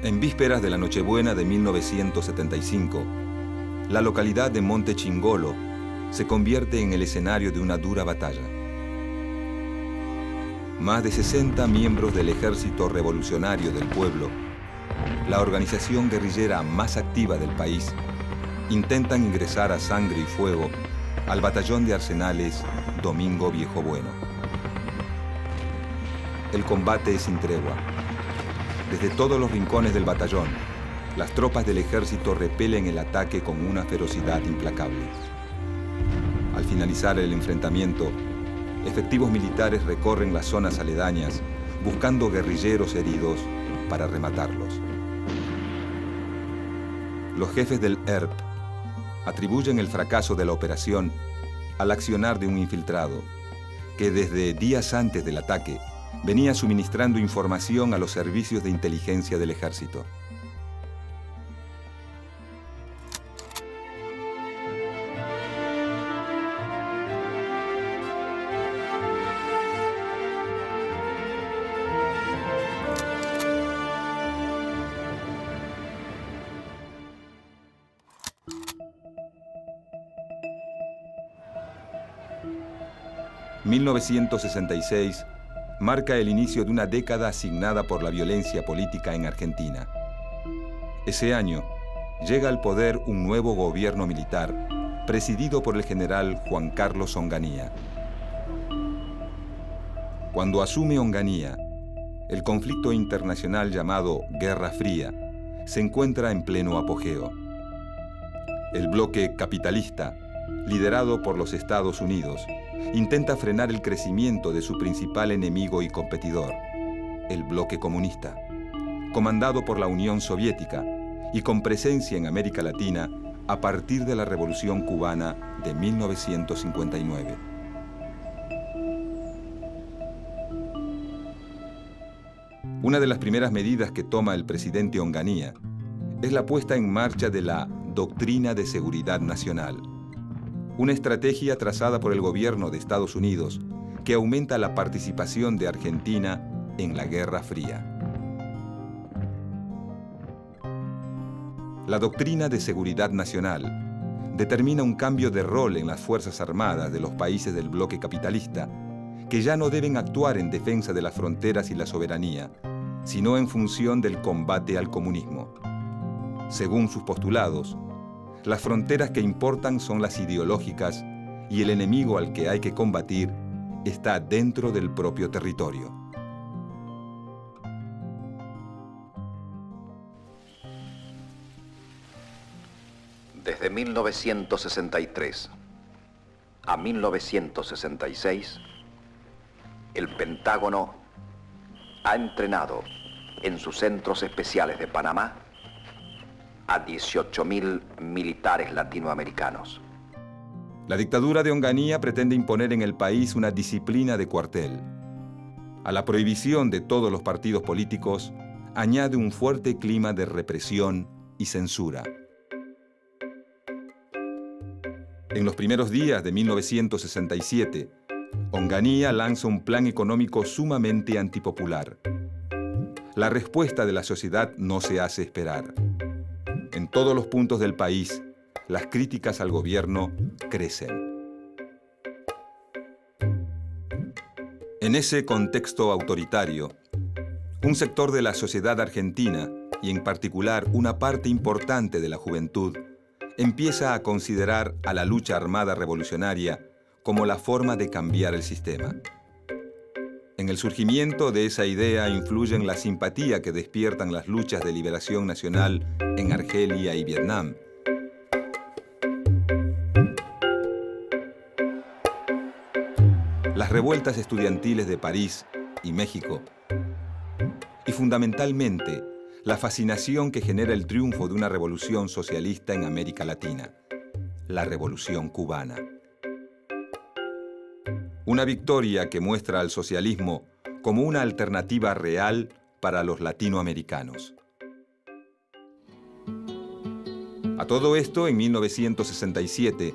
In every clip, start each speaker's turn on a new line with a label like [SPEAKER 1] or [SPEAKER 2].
[SPEAKER 1] En vísperas de la Nochebuena de 1975, la localidad de Monte Chingolo se convierte en el escenario de una dura batalla. Más de 60 miembros del Ejército Revolucionario del Pueblo, la organización guerrillera más activa del país, intentan ingresar a sangre y fuego al batallón de arsenales Domingo Viejo Bueno. El combate es sin tregua. Desde todos los rincones del batallón, las tropas del ejército repelen el ataque con una ferocidad implacable. Al finalizar el enfrentamiento, efectivos militares recorren las zonas aledañas buscando guerrilleros heridos para rematarlos. Los jefes del ERP atribuyen el fracaso de la operación al accionar de un infiltrado que desde días antes del ataque venía suministrando información a los servicios de inteligencia del ejército. ...1966... marca el inicio de una década asignada por la violencia política en Argentina. Ese año llega al poder un nuevo gobierno militar, presidido por el general Juan Carlos Onganía. Cuando asume Onganía, el conflicto internacional llamado Guerra Fría se encuentra en pleno apogeo. El bloque capitalista, liderado por los Estados Unidos, intenta frenar el crecimiento de su principal enemigo y competidor, el bloque comunista, comandado por la Unión Soviética y con presencia en América Latina a partir de la Revolución Cubana de 1959. Una de las primeras medidas que toma el presidente Onganía es la puesta en marcha de la Doctrina de Seguridad Nacional, una estrategia trazada por el gobierno de Estados Unidos que aumenta la participación de Argentina en la Guerra Fría. La Doctrina de Seguridad Nacional determina un cambio de rol en las Fuerzas Armadas de los países del bloque capitalista, que ya no deben actuar en defensa de las fronteras y la soberanía, sino en función del combate al comunismo. Según sus postulados, las fronteras que importan son las ideológicas y el enemigo al que hay que combatir está dentro del propio territorio.
[SPEAKER 2] Desde 1963 a 1966, el Pentágono ha entrenado en sus centros especiales de Panamá a 18.000 militares latinoamericanos.
[SPEAKER 1] La dictadura de Onganía pretende imponer en el país una disciplina de cuartel. A la prohibición de todos los partidos políticos, añade un fuerte clima de represión y censura. En los primeros días de 1967, Onganía lanza un plan económico sumamente antipopular. La respuesta de la sociedad no se hace esperar. En todos los puntos del país, las críticas al gobierno crecen. En ese contexto autoritario, un sector de la sociedad argentina, y en particular una parte importante de la juventud, empieza a considerar a la lucha armada revolucionaria como la forma de cambiar el sistema. En el surgimiento de esa idea influyen la simpatía que despiertan las luchas de liberación nacional en Argelia y Vietnam. Las revueltas estudiantiles de París y México. Y fundamentalmente, la fascinación que genera el triunfo de una revolución socialista en América Latina, la Revolución Cubana. Una victoria que muestra al socialismo como una alternativa real para los latinoamericanos. A todo esto, en 1967,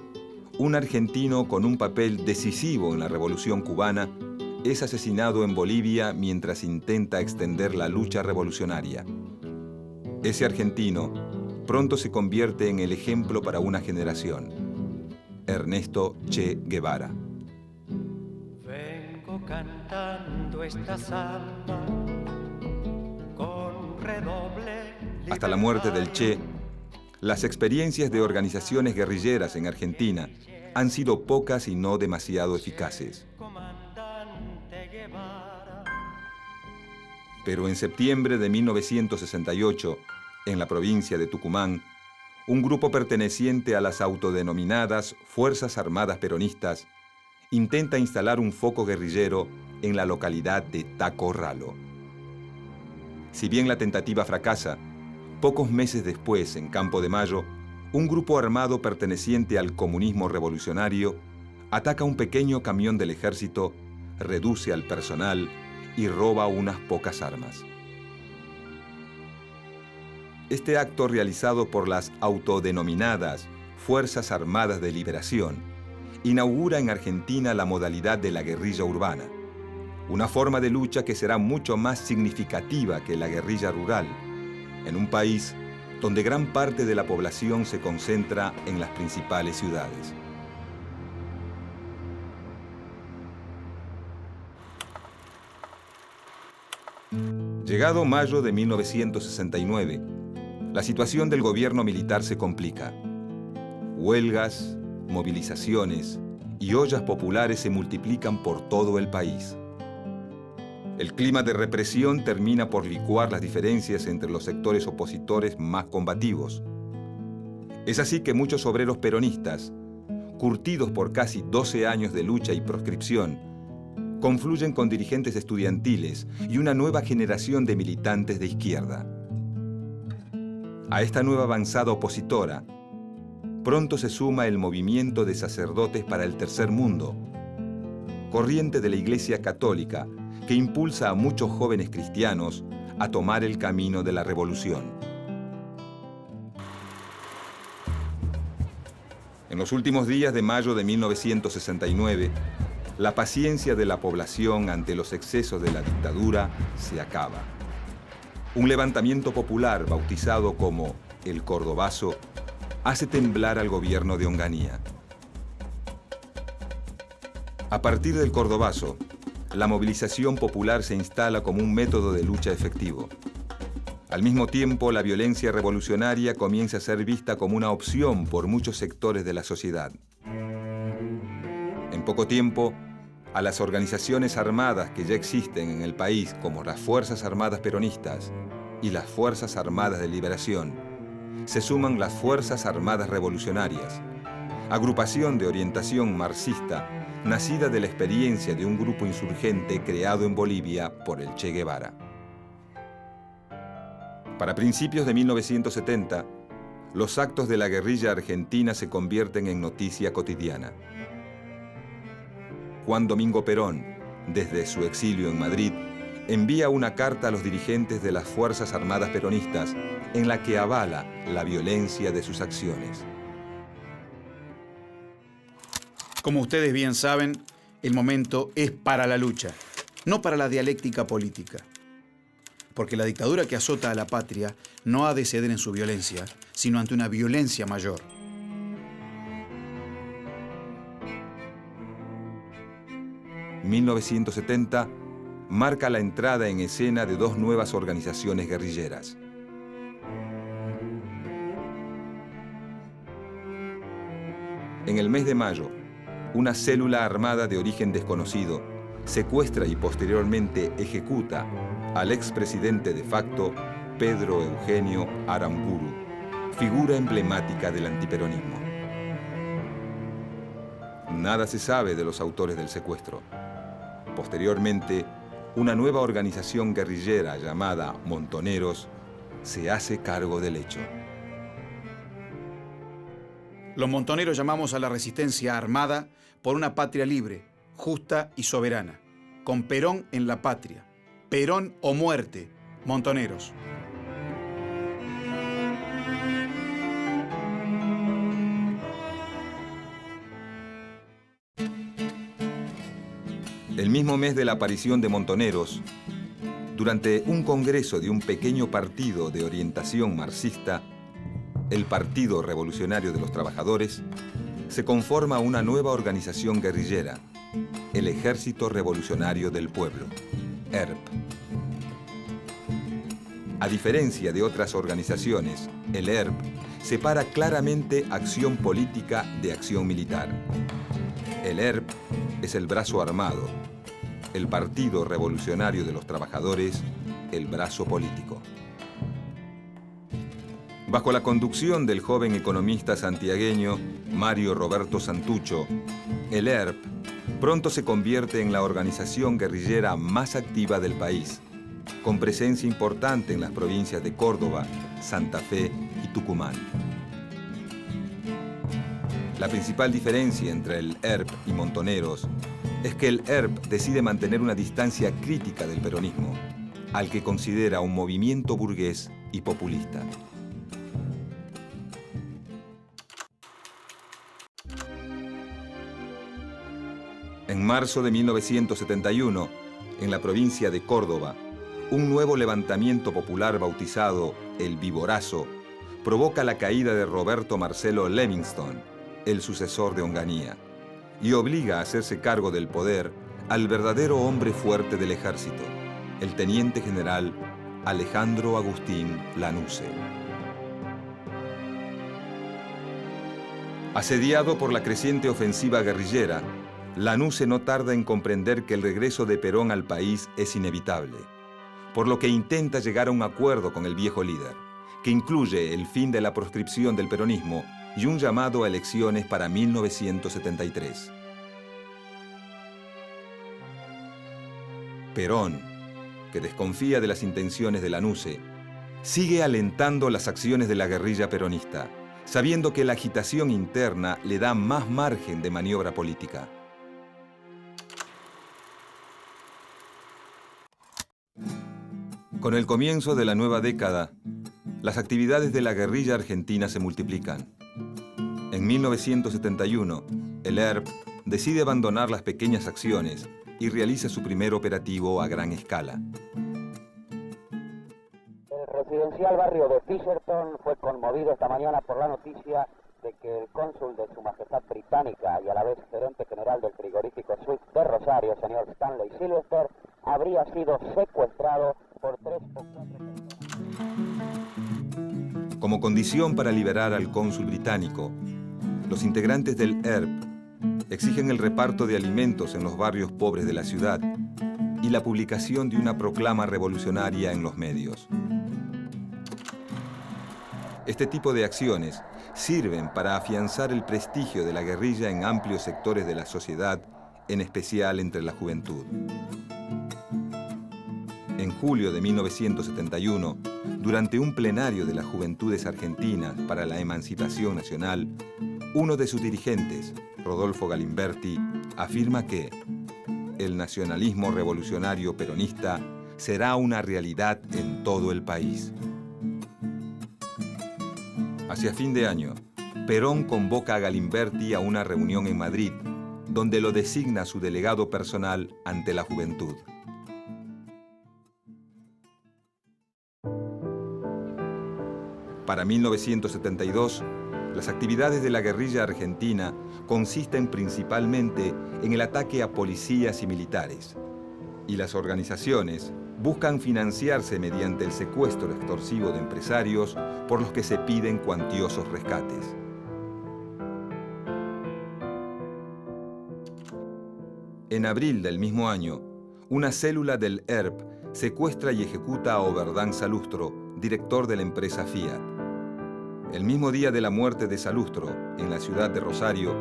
[SPEAKER 1] un argentino con un papel decisivo en la Revolución Cubana es asesinado en Bolivia mientras intenta extender la lucha revolucionaria. Ese argentino pronto se convierte en el ejemplo para una generación. Ernesto Che Guevara.
[SPEAKER 3] Vengo cantando esta samba con redoble.
[SPEAKER 1] Hasta la muerte del Che, las experiencias de organizaciones guerrilleras en Argentina han sido pocas y no demasiado eficaces. Pero en septiembre de 1968, en la provincia de Tucumán, un grupo perteneciente a las autodenominadas Fuerzas Armadas Peronistas intenta instalar un foco guerrillero en la localidad de Tacorralo. Si bien la tentativa fracasa, pocos meses después, en Campo de Mayo, un grupo armado perteneciente al comunismo revolucionario ataca un pequeño camión del ejército, reduce al personal y roba unas pocas armas. Este acto, realizado por las autodenominadas Fuerzas Armadas de Liberación, inaugura en Argentina la modalidad de la guerrilla urbana, una forma de lucha que será mucho más significativa que la guerrilla rural, en un país donde gran parte de la población se concentra en las principales ciudades. Llegado mayo de 1969, la situación del gobierno militar se complica. Huelgas, movilizaciones y ollas populares se multiplican por todo el país. El clima de represión termina por licuar las diferencias entre los sectores opositores más combativos. Es así que muchos obreros peronistas, curtidos por casi 12 años de lucha y proscripción, confluyen con dirigentes estudiantiles y una nueva generación de militantes de izquierda. A esta nueva avanzada opositora, pronto se suma el movimiento de sacerdotes para el tercer mundo, corriente de la Iglesia Católica que impulsa a muchos jóvenes cristianos a tomar el camino de la revolución. En los últimos días de mayo de 1969, la paciencia de la población ante los excesos de la dictadura se acaba. Un levantamiento popular bautizado como el Cordobazo hace temblar al gobierno de Onganía. A partir del Cordobazo, la movilización popular se instala como un método de lucha efectivo. Al mismo tiempo, la violencia revolucionaria comienza a ser vista como una opción por muchos sectores de la sociedad. En poco tiempo, a las organizaciones armadas que ya existen en el país, como las Fuerzas Armadas Peronistas y las Fuerzas Armadas de Liberación, se suman las Fuerzas Armadas Revolucionarias, agrupación de orientación marxista nacida de la experiencia de un grupo insurgente creado en Bolivia por el Che Guevara. Para principios de 1970, los actos de la guerrilla argentina se convierten en noticia cotidiana. Juan Domingo Perón, desde su exilio en Madrid, envía una carta a los dirigentes de las Fuerzas Armadas Peronistas en la que avala la violencia de sus acciones.
[SPEAKER 4] Como ustedes bien saben, el momento es para la lucha, no para la dialéctica política. Porque la dictadura que azota a la patria no ha de ceder en su violencia, sino ante una violencia mayor.
[SPEAKER 1] En 1970 marca la entrada en escena de dos nuevas organizaciones guerrilleras. En el mes de mayo, una célula armada de origen desconocido secuestra y posteriormente ejecuta al expresidente de facto Pedro Eugenio Aramburu, figura emblemática del antiperonismo. Nada se sabe de los autores del secuestro. Posteriormente, una nueva organización guerrillera llamada Montoneros se hace cargo del hecho.
[SPEAKER 4] Los montoneros llamamos a la resistencia armada por una patria libre, justa y soberana, con Perón en la patria. Perón o muerte, montoneros.
[SPEAKER 1] El mismo mes de la aparición de Montoneros, Durante un congreso de un pequeño partido de orientación marxista, el Partido Revolucionario de los Trabajadores, se conforma una nueva organización guerrillera, el Ejército Revolucionario del Pueblo, ERP. A diferencia de otras organizaciones, el ERP separa claramente acción política de acción militar. El ERP es el brazo armado, el Partido Revolucionario de los Trabajadores, el brazo político. Bajo la conducción del joven economista santiagueño Mario Roberto Santucho, el ERP pronto se convierte en la organización guerrillera más activa del país, con presencia importante en las provincias de Córdoba, Santa Fe y Tucumán. La principal diferencia entre el ERP y Montoneros es que el ERP decide mantener una distancia crítica del peronismo, al que considera un movimiento burgués y populista. En marzo de 1971, en la provincia de Córdoba, un nuevo levantamiento popular bautizado el Viborazo provoca la caída de Roberto Marcelo Levingston, el sucesor de Onganía, y obliga a hacerse cargo del poder al verdadero hombre fuerte del ejército, el teniente general Alejandro Agustín Lanusse. Asediado por la creciente ofensiva guerrillera, Lanusse no tarda en comprender que el regreso de Perón al país es inevitable, por lo que intenta llegar a un acuerdo con el viejo líder, que incluye el fin de la proscripción del peronismo y un llamado a elecciones para 1973. Perón, que desconfía de las intenciones de Lanusse, sigue alentando las acciones de la guerrilla peronista, sabiendo que la agitación interna le da más margen de maniobra política. Con el comienzo de la nueva década, las actividades de la guerrilla argentina se multiplican. En 1971, el ERP decide abandonar las pequeñas acciones y realiza su primer operativo a gran escala.
[SPEAKER 5] El residencial barrio de Fisherton fue conmovido esta mañana por la noticia de que el cónsul de Su Majestad Británica y a la vez gerente general del frigorífico Swift de Rosario, señor Stanley Sylvester, habría sido secuestrado por 3 o 4 personas.
[SPEAKER 1] Como condición para liberar al cónsul británico, los integrantes del ERP exigen el reparto de alimentos en los barrios pobres de la ciudad y la publicación de una proclama revolucionaria en los medios. Este tipo de acciones sirven para afianzar el prestigio de la guerrilla en amplios sectores de la sociedad, en especial entre la juventud. En julio de 1971, durante un plenario de las Juventudes Argentinas para la Emancipación Nacional, uno de sus dirigentes, Rodolfo Galimberti, afirma que el nacionalismo revolucionario peronista será una realidad en todo el país. Hacia fin de año, Perón convoca a Galimberti a una reunión en Madrid, donde lo designa su delegado personal ante la juventud. Para 1972, las actividades de la guerrilla argentina consisten principalmente en el ataque a policías y militares, y las organizaciones buscan financiarse mediante el secuestro extorsivo de empresarios por los que se piden cuantiosos rescates. En abril del mismo año, una célula del ERP secuestra y ejecuta a Oberdán Salustro, director de la empresa Fiat. El mismo día de la muerte de Salustro, en la ciudad de Rosario,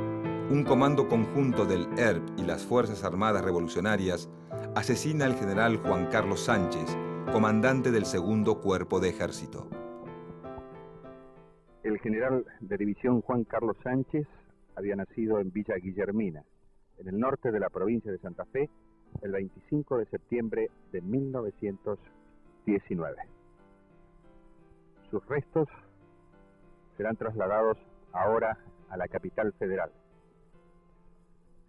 [SPEAKER 1] un comando conjunto del ERP y las Fuerzas Armadas Revolucionarias asesina al general Juan Carlos Sánchez, comandante del Segundo Cuerpo de Ejército.
[SPEAKER 6] El general de división Juan Carlos Sánchez había nacido en Villa Guillermina, en el norte de la provincia de Santa Fe, el 25 de septiembre de 1919. Sus restos serán trasladados ahora a la capital federal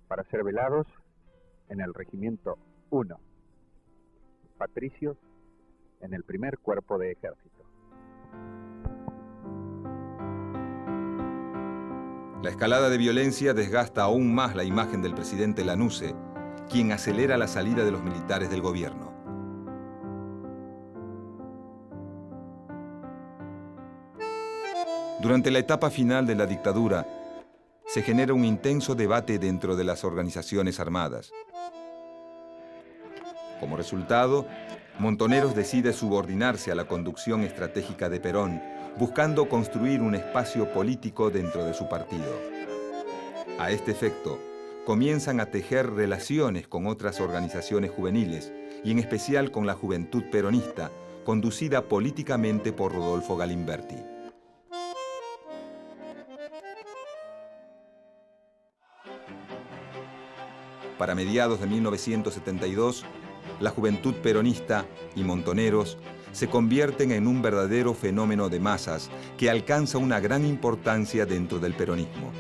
[SPEAKER 6] para ser velados en el Regimiento 1, Patricios en el primer cuerpo de ejército.
[SPEAKER 1] La escalada de violencia desgasta aún más la imagen del presidente Lanusse, quien acelera la salida de los militares del gobierno. Durante la etapa final de la dictadura, se genera un intenso debate dentro de las organizaciones armadas. Como resultado, Montoneros decide subordinarse a la conducción estratégica de Perón, buscando construir un espacio político dentro de su partido. A este efecto, comienzan a tejer relaciones con otras organizaciones juveniles, y en especial con la Juventud Peronista, conducida políticamente por Rodolfo Galimberti. Para mediados de 1972, la Juventud Peronista y Montoneros se convierten en un verdadero fenómeno de masas que alcanza una gran importancia dentro del peronismo.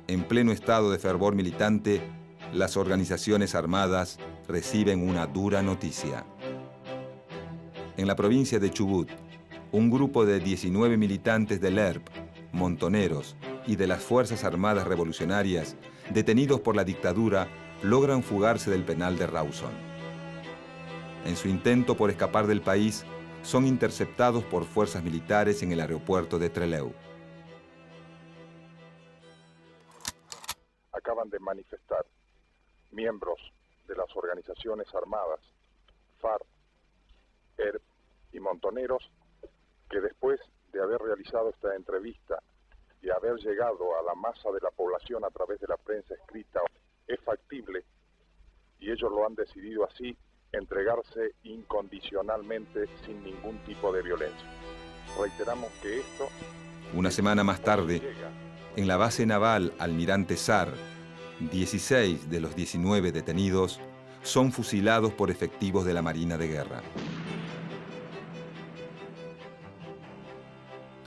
[SPEAKER 1] En pleno estado de fervor militante, las organizaciones armadas reciben una dura noticia. En la provincia de Chubut, un grupo de 19 militantes del ERP, Montoneros y de las Fuerzas Armadas Revolucionarias, detenidos por la dictadura, logran fugarse del penal de Rawson. En su intento por escapar del país, son interceptados por fuerzas militares en el aeropuerto de Trelew.
[SPEAKER 7] Acaban de manifestar miembros de las organizaciones armadas, FARC, ERP y Montoneros, que después de haber realizado esta entrevista y haber llegado a la masa de la población a través de la prensa escrita, es factible, y ellos lo han decidido así, entregarse incondicionalmente sin ningún tipo de violencia. Reiteramos que esto...
[SPEAKER 1] Una semana más tarde, en la base naval Almirante Sar, 16 de los 19 detenidos son fusilados por efectivos de la Marina de Guerra.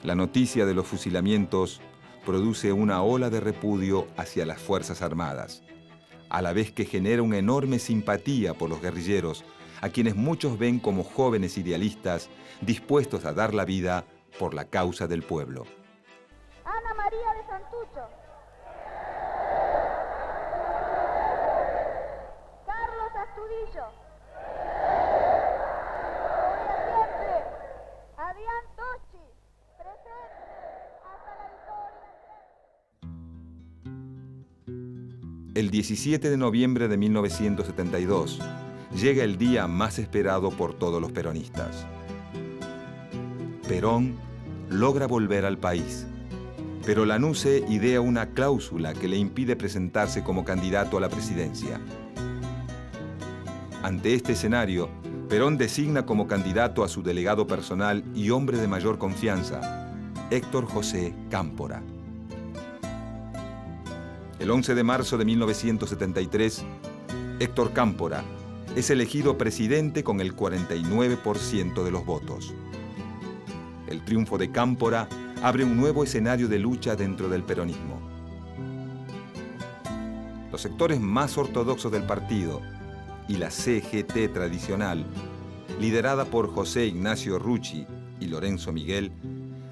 [SPEAKER 1] La noticia de los fusilamientos produce una ola de repudio hacia las Fuerzas Armadas, a la vez que genera una enorme simpatía por los guerrilleros, a quienes muchos ven como jóvenes idealistas dispuestos a dar la vida por la causa del pueblo.
[SPEAKER 8] Ana María de Santucho. Carlos Astudillo. Siempre. Adrián Tochi. Presente. Hasta la victoria.
[SPEAKER 1] El 17 de noviembre de 1972 llega el día más esperado por todos los peronistas. Perón logra volver al país, pero Lanusse idea una cláusula que le impide presentarse como candidato a la presidencia. Ante este escenario, Perón designa como candidato a su delegado personal y hombre de mayor confianza, Héctor José Cámpora. El 11 de marzo de 1973, Héctor Cámpora es elegido presidente con el 49% de los votos. El triunfo de Cámpora abre un nuevo escenario de lucha dentro del peronismo. Los sectores más ortodoxos del partido y la CGT tradicional, liderada por José Ignacio Rucci y Lorenzo Miguel,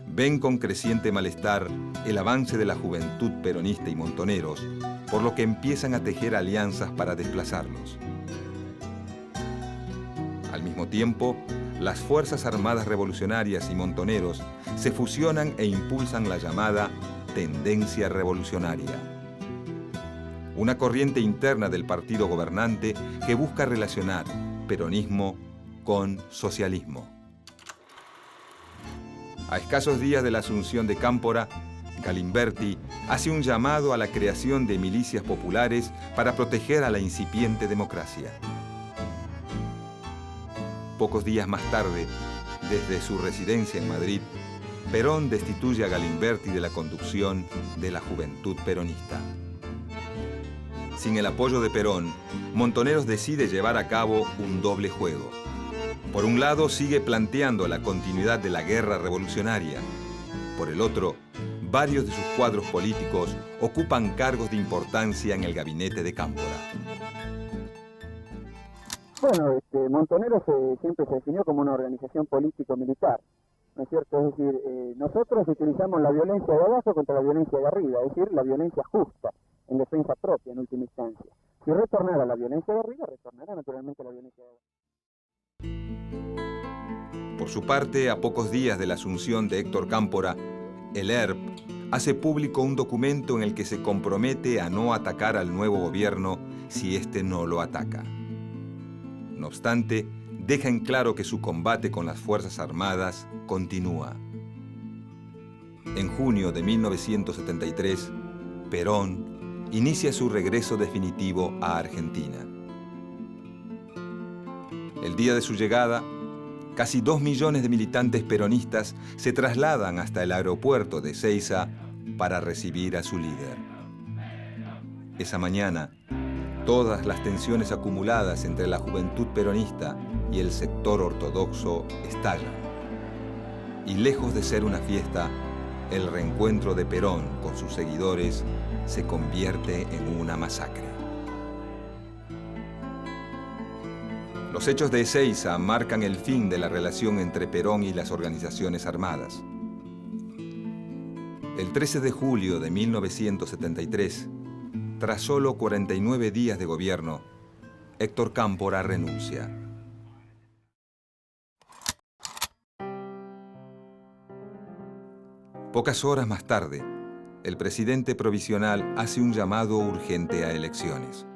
[SPEAKER 1] ven con creciente malestar el avance de la Juventud Peronista y Montoneros, por lo que empiezan a tejer alianzas para desplazarlos. Al mismo tiempo, las Fuerzas Armadas Revolucionarias y Montoneros se fusionan e impulsan la llamada tendencia revolucionaria, una corriente interna del partido gobernante que busca relacionar peronismo con socialismo. A escasos días de la asunción de Cámpora, Galimberti hace un llamado a la creación de milicias populares para proteger a la incipiente democracia. Pocos días más tarde, desde su residencia en Madrid, Perón destituye a Galimberti de la conducción de la Juventud Peronista. Sin el apoyo de Perón, Montoneros decide llevar a cabo un doble juego. Por un lado, sigue planteando la continuidad de la guerra revolucionaria. Por el otro, varios de sus cuadros políticos ocupan cargos de importancia en el gabinete de Cámpora.
[SPEAKER 9] Bueno, Montoneros siempre se definió como una organización político-militar, ¿no es cierto? Es decir, nosotros utilizamos la violencia de abajo contra la violencia de arriba, es decir, la violencia justa, en defensa propia en última instancia. Si retornara la violencia de arriba, retornará naturalmente la violencia de abajo.
[SPEAKER 1] Por su parte, a pocos días de la asunción de Héctor Cámpora, el ERP hace público un documento en el que se compromete a no atacar al nuevo gobierno si éste no lo ataca. No obstante, deja en claro que su combate con las Fuerzas Armadas continúa. En junio de 1973, Perón inicia su regreso definitivo a Argentina. El día de su llegada, casi 2 millones de militantes peronistas se trasladan hasta el aeropuerto de Ezeiza para recibir a su líder. Esa mañana, todas las tensiones acumuladas entre la juventud peronista y el sector ortodoxo estallan. Y lejos de ser una fiesta, el reencuentro de Perón con sus seguidores se convierte en una masacre. Los hechos de Ezeiza marcan el fin de la relación entre Perón y las organizaciones armadas. El 13 de julio de 1973, tras solo 49 días de gobierno, Héctor Cámpora renuncia. Pocas horas más tarde, el presidente provisional hace un llamado urgente a elecciones.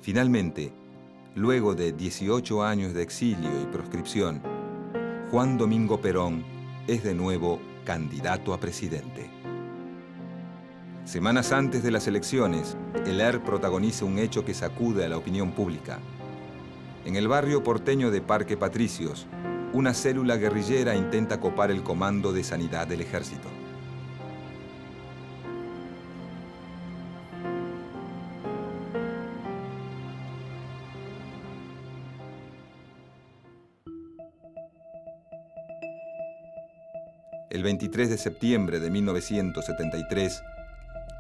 [SPEAKER 1] Finalmente, luego de 18 años de exilio y proscripción, Juan Domingo Perón es de nuevo candidato a presidente. Semanas antes de las elecciones, el ERP protagoniza un hecho que sacude a la opinión pública. En el barrio porteño de Parque Patricios, una célula guerrillera intenta copar el comando de sanidad del ejército. El 23 de septiembre de 1973,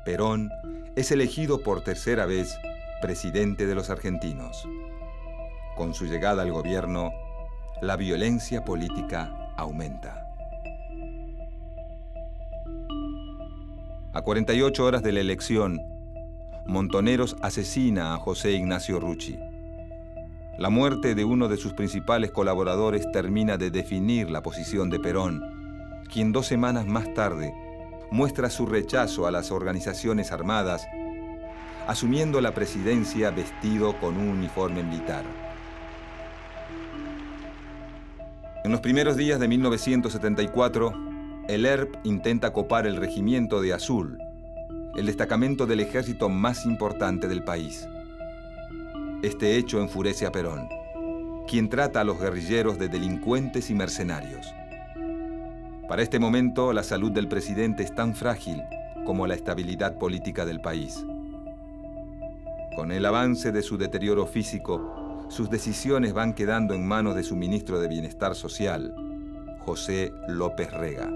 [SPEAKER 1] Perón es elegido por tercera vez presidente de los argentinos. Con su llegada al gobierno, la violencia política aumenta. A 48 horas de la elección, Montoneros asesina a José Ignacio Rucci. La muerte de uno de sus principales colaboradores termina de definir la posición de Perón, quien 2 semanas más tarde muestra su rechazo a las organizaciones armadas, asumiendo la presidencia vestido con un uniforme militar. En los primeros días de 1974, el ERP intenta copar el regimiento de Azul, el destacamento del ejército más importante del país. Este hecho enfurece a Perón, quien trata a los guerrilleros de delincuentes y mercenarios. Para este momento, la salud del presidente es tan frágil como la estabilidad política del país. Con el avance de su deterioro físico, sus decisiones van quedando en manos de su ministro de Bienestar Social, José López Rega.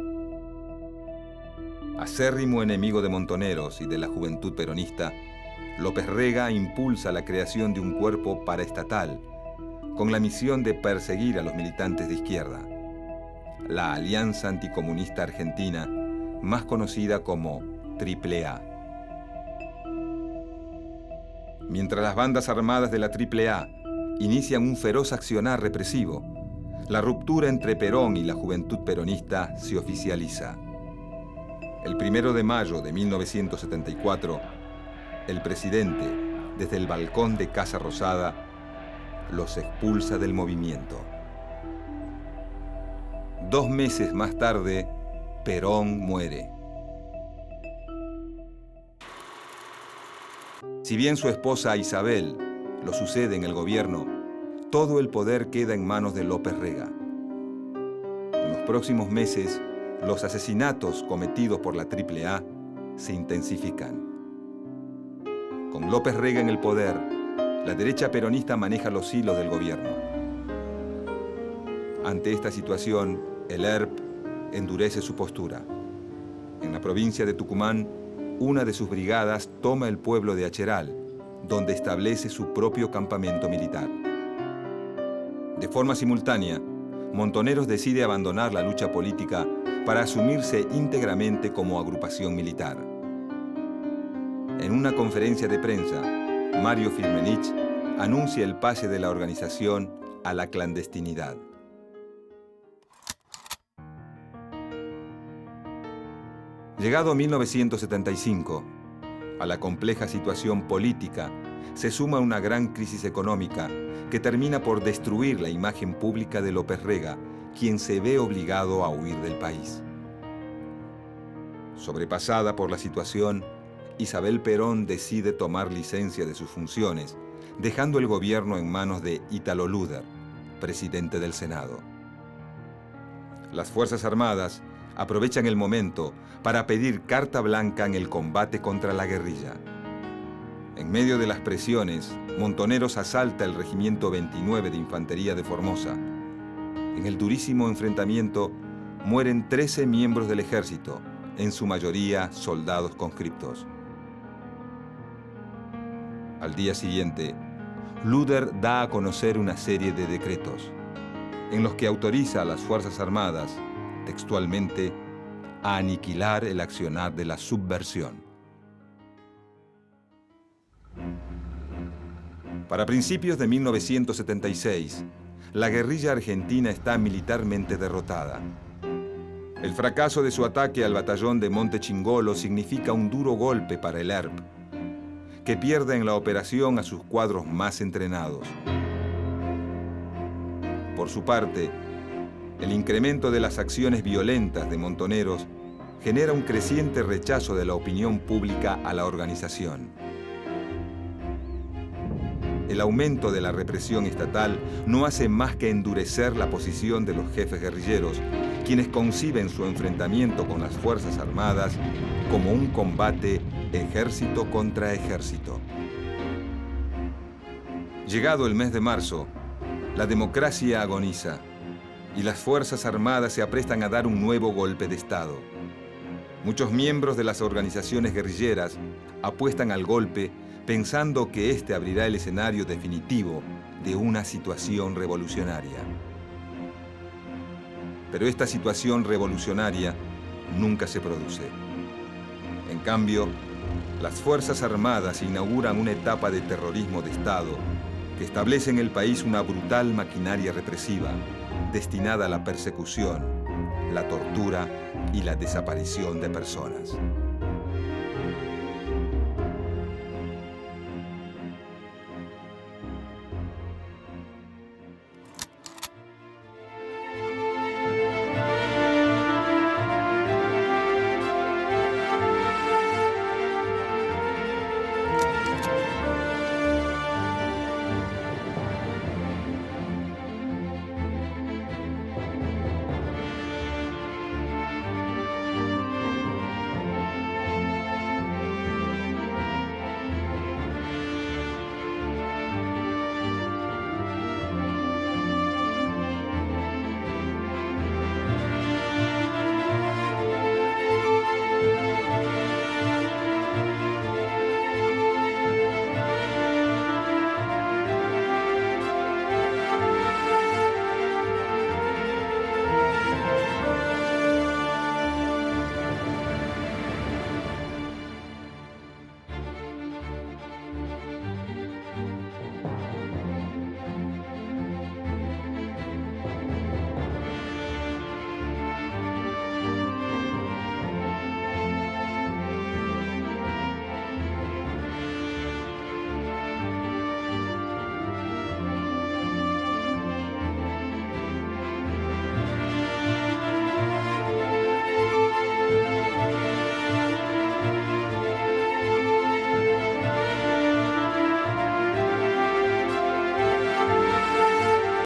[SPEAKER 1] Acérrimo enemigo de Montoneros y de la juventud peronista, López Rega impulsa la creación de un cuerpo paraestatal con la misión de perseguir a los militantes de izquierda, la Alianza Anticomunista Argentina, más conocida como AAA. Mientras las bandas armadas de la AAA inician un feroz accionar represivo, la ruptura entre Perón y la juventud peronista se oficializa. El 1 de mayo de 1974, el presidente, desde el balcón de Casa Rosada, los expulsa del movimiento. 2 meses más tarde, Perón muere. Si bien su esposa Isabel lo sucede en el gobierno, todo el poder queda en manos de López Rega. En los próximos meses, los asesinatos cometidos por la AAA se intensifican. Con López Rega en el poder, la derecha peronista maneja los hilos del gobierno. Ante esta situación, el ERP endurece su postura. En la provincia de Tucumán, una de sus brigadas toma el pueblo de Acheral, donde establece su propio campamento militar. De forma simultánea, Montoneros decide abandonar la lucha política para asumirse íntegramente como agrupación militar. En una conferencia de prensa, Mario Firmenich anuncia el pase de la organización a la clandestinidad. Llegado 1975, a la compleja situación política se suma una gran crisis económica que termina por destruir la imagen pública de López Rega, quien se ve obligado a huir del país. Sobrepasada por la situación, Isabel Perón decide tomar licencia de sus funciones, dejando el gobierno en manos de Ítalo Luder, presidente del Senado. Las Fuerzas Armadas aprovechan el momento para pedir carta blanca en el combate contra la guerrilla. En medio de las presiones, Montoneros asalta el Regimiento 29 de Infantería de Formosa. En el durísimo enfrentamiento mueren 13 miembros del ejército, en su mayoría soldados conscriptos. Al día siguiente, Luder da a conocer una serie de decretos, en los que autoriza a las Fuerzas Armadas, textualmente, a aniquilar el accionar de la subversión. Para principios de 1976, la guerrilla argentina está militarmente derrotada. El fracaso de su ataque al batallón de Monte Chingolo significa un duro golpe para el ERP, que pierde en la operación a sus cuadros más entrenados. Por su parte, el incremento de las acciones violentas de Montoneros genera un creciente rechazo de la opinión pública a la organización. El aumento de la represión estatal no hace más que endurecer la posición de los jefes guerrilleros, quienes conciben su enfrentamiento con las Fuerzas Armadas como un combate ejército contra ejército. Llegado el mes de marzo, la democracia agoniza y las Fuerzas Armadas se aprestan a dar un nuevo golpe de Estado. Muchos miembros de las organizaciones guerrilleras apuestan al golpe pensando que este abrirá el escenario definitivo de una situación revolucionaria. Pero esta situación revolucionaria nunca se produce. En cambio, las Fuerzas Armadas inauguran una etapa de terrorismo de Estado que establece en el país una brutal maquinaria represiva destinada a la persecución, la tortura y la desaparición de personas.